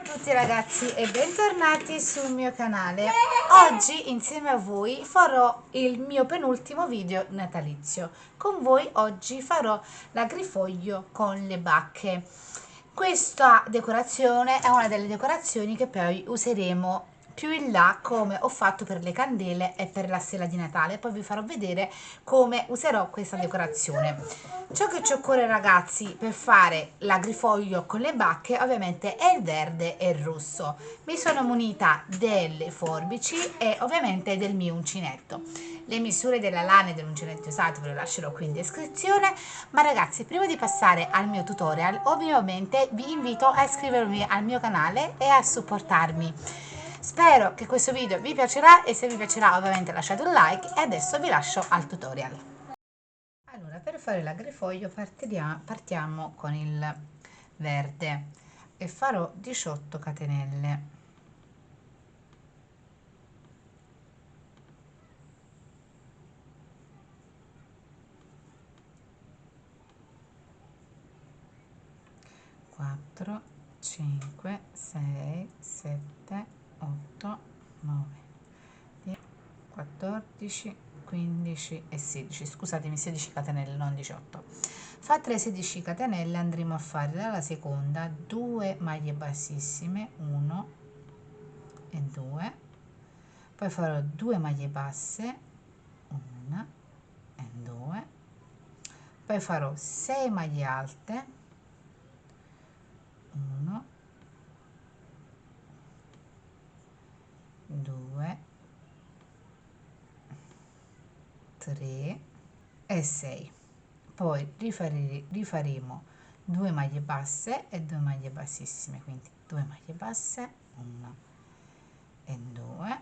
tutti ragazzi e bentornati sul mio canale. Oggi insieme a voi farò il mio penultimo video natalizio. Con voi oggi farò l'agrifoglio con le bacche. Questa decorazione è una delle decorazioni che poi useremo più in là, come ho fatto per le candele e per la stella di Natale. Poi vi farò vedere come userò questa decorazione. Ciò che ci occorre ragazzi per fare l'agrifoglio con le bacche ovviamente è il verde e il rosso. Mi sono munita delle forbici e ovviamente del mio uncinetto. Le misure della lana e dell'uncinetto usato ve lo lascerò qui in descrizione. Ma ragazzi, prima di passare al mio tutorial ovviamente vi invito a iscrivervi al mio canale e a supportarmi. Spero che questo video vi piacerà e se vi piacerà ovviamente lasciate un like e adesso vi lascio al tutorial. Allora, per fare l'agrifoglio partiamo con il verde e farò 18 catenelle. Quattro, 5, 6, 7, 8, 9, 10, 14, 15 e 16, scusatemi, 16 catenelle, non 18. Fatte le 16 catenelle andremo a fare dalla seconda 2 maglie bassissime, 1 e 2, poi farò 2 maglie basse, 1 e 2, poi farò 6 maglie alte, 1, 2, 3 e 6. Poi rifaremo 2 maglie basse e 2 maglie bassissime, quindi 2 maglie basse, 1 e 2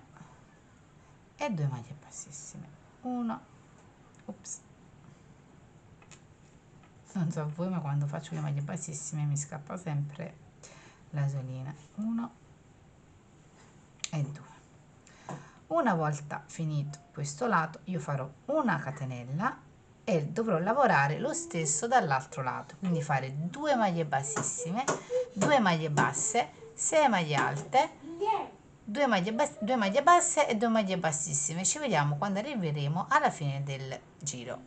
e 2 maglie bassissime, 1, ops, non so a voi ma quando faccio le maglie bassissime mi scappa sempre la solina, 1 e 2. Una volta finito questo lato io farò una catenella e dovrò lavorare lo stesso dall'altro lato, quindi fare 2 maglie bassissime, 2 maglie basse, 6 maglie alte, 2 maglie basse e 2 maglie bassissime. Ci vediamo quando arriveremo alla fine del giro.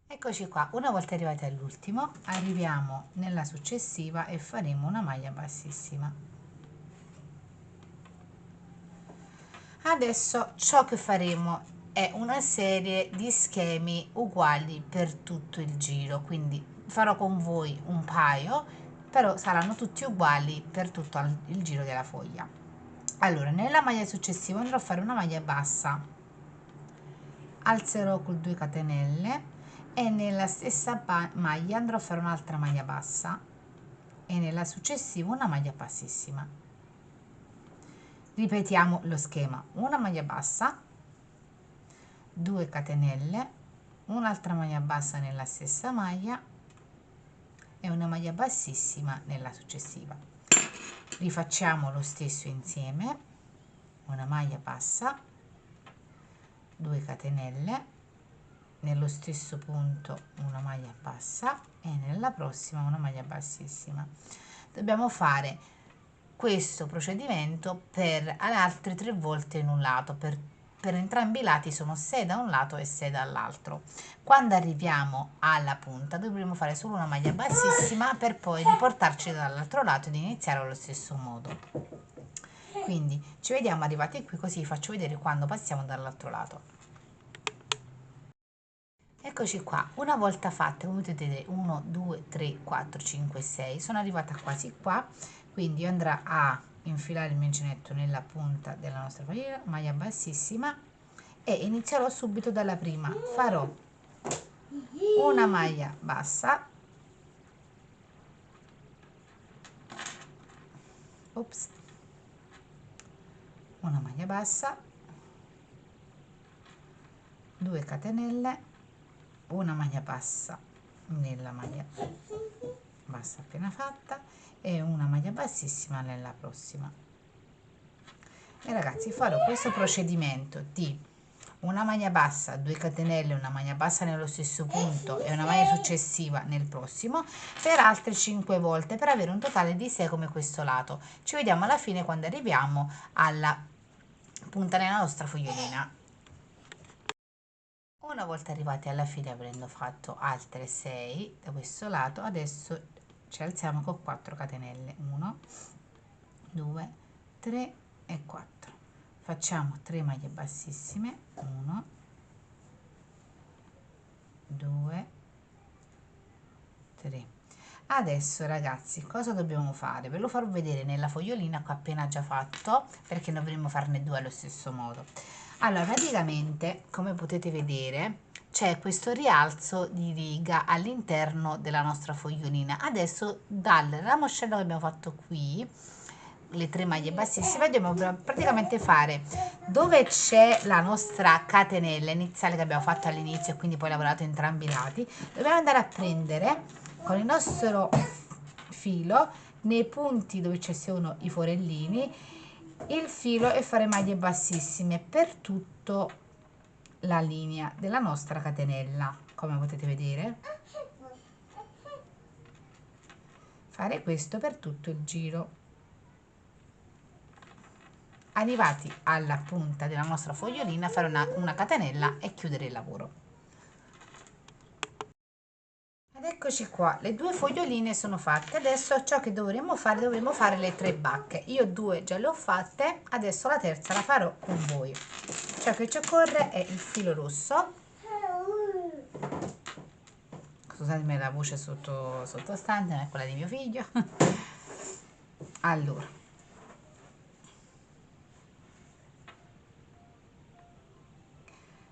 Eccoci qua, una volta arrivati all'ultimo arriviamo nella successiva e faremo una maglia bassissima. Adesso ciò che faremo è una serie di schemi uguali per tutto il giro, quindi farò con voi un paio, però saranno tutti uguali per tutto il giro della foglia. Allora, nella maglia successiva andrò a fare una maglia bassa, alzerò con 2 catenelle e nella stessa maglia andrò a fare un'altra maglia bassa e nella successiva una maglia bassissima. Ripetiamo lo schema: una maglia bassa, 2 catenelle, un'altra maglia bassa nella stessa maglia e una maglia bassissima nella successiva. Rifacciamo lo stesso insieme: una maglia bassa, 2 catenelle, nello stesso punto una maglia bassa e nella prossima una maglia bassissima. Dobbiamo fare questo procedimento per altre 3 volte in un lato, per entrambi i lati sono 6 da un lato e 6 dall'altro. Quando arriviamo alla punta dovremo fare solo una maglia bassissima per poi riportarci dall'altro lato ed iniziare allo stesso modo. Quindi ci vediamo arrivati qui, così vi faccio vedere quando passiamo dall'altro lato. Eccoci qua, una volta fatte, come potete vedere, 1, 2, 3, 4, 5, 6, sono arrivata quasi qua, quindi andrò a infilare il mio uncinetto nella punta della nostra maglia bassissima e inizierò subito dalla prima. Farò una maglia bassa, ops, una maglia bassa, 2 catenelle, una maglia bassa nella maglia bassa appena fatta e una maglia bassissima nella prossima. E ragazzi, farò questo procedimento di una maglia bassa, 2 catenelle, una maglia bassa nello stesso punto e una maglia successiva nel prossimo per altre 5 volte per avere un totale di 6 come questo lato. Ci vediamo alla fine quando arriviamo alla punta nella nostra fogliolina. Una volta arrivati alla fine, avendo fatto altre 6 da questo lato, adesso ci alziamo con 4 catenelle, 1 2 3 e 4. Facciamo 3 maglie bassissime, 1 2 3. Adesso ragazzi, cosa dobbiamo fare? Ve lo farò vedere nella fogliolina che ho appena già fatto, perché ne dovremo farne 2 allo stesso modo. Allora, praticamente, come potete vedere, c'è questo rialzo di riga all'interno della nostra fogliolina. Adesso dal ramoscello che abbiamo fatto qui, le 3 maglie bassissime, dobbiamo praticamente fare dove c'è la nostra catenella iniziale che abbiamo fatto all'inizio e quindi poi lavorato entrambi i lati. Dobbiamo andare a prendere con il nostro filo nei punti dove ci sono i forellini il filo e fare maglie bassissime per tutta la linea della nostra catenella, come potete vedere. Fare questo per tutto il giro. Arrivati alla punta della nostra fogliolina, fare una catenella e chiudere il lavoro. Ed eccoci qua, le 2 foglioline sono fatte. Adesso ciò che dovremo fare le 3 bacche. Io 2 già le ho fatte, adesso la terza la farò con voi. Ciò che ci occorre è il filo rosso. Scusatemi la voce sottostante, non è quella di mio figlio. Allora,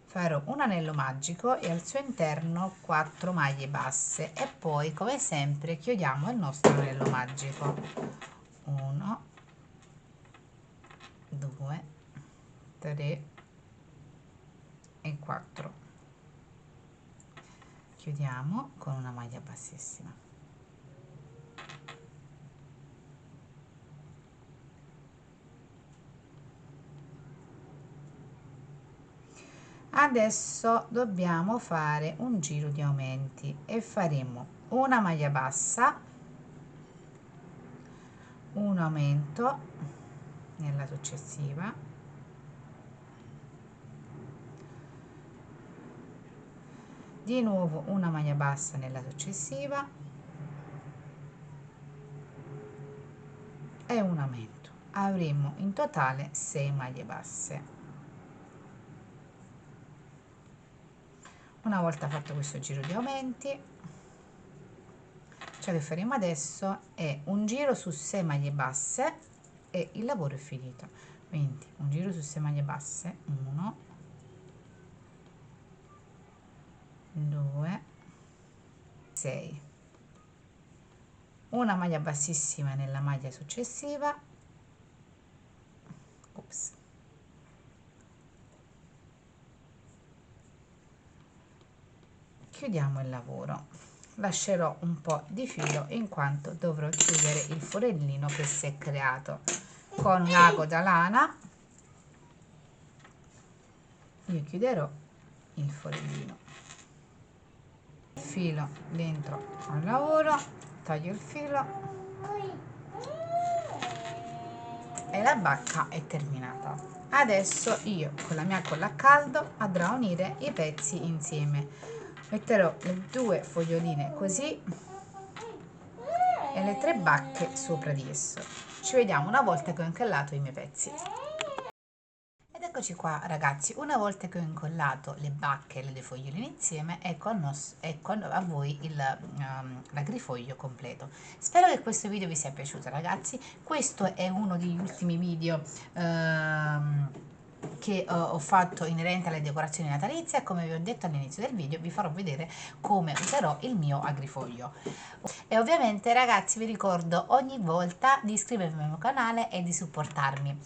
farò un anello magico e al suo interno 4 maglie basse e poi come sempre chiudiamo il nostro anello magico. 1 2 3 e 4. Chiudiamo con una maglia bassissima. Adesso dobbiamo fare un giro di aumenti e faremo una maglia bassa, un aumento nella successiva, di nuovo una maglia bassa nella successiva e un aumento. Avremo in totale 6 maglie basse. Una volta fatto questo giro di aumenti, ciò che faremo adesso è un giro su 6 maglie basse e il lavoro è finito. Quindi un giro su 6 maglie basse, 1 2 6, una maglia bassissima nella maglia successiva, ops, chiudiamo il lavoro. Lascerò un po' di filo in quanto dovrò chiudere il forellino che si è creato con l'ago da lana. Io chiuderò il forellino, filo dentro al lavoro, taglio il filo e la bacca è terminata. Adesso io con la mia colla a caldo andrò a unire i pezzi insieme. Metterò le 2 foglioline così e le 3 bacche sopra di esso. Ci vediamo una volta che ho incollato i miei pezzi. Ed eccoci qua ragazzi, una volta che ho incollato le bacche e le 2 foglioline insieme, ecco a voi l'agrifoglio completo. Spero che questo video vi sia piaciuto ragazzi. Questo è uno degli ultimi video che ho fatto inerente alle decorazioni natalizie e come vi ho detto all'inizio del video vi farò vedere come userò il mio agrifoglio. E ovviamente ragazzi vi ricordo ogni volta di iscrivervi al mio canale e di supportarmi.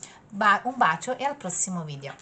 Un bacio e al prossimo video.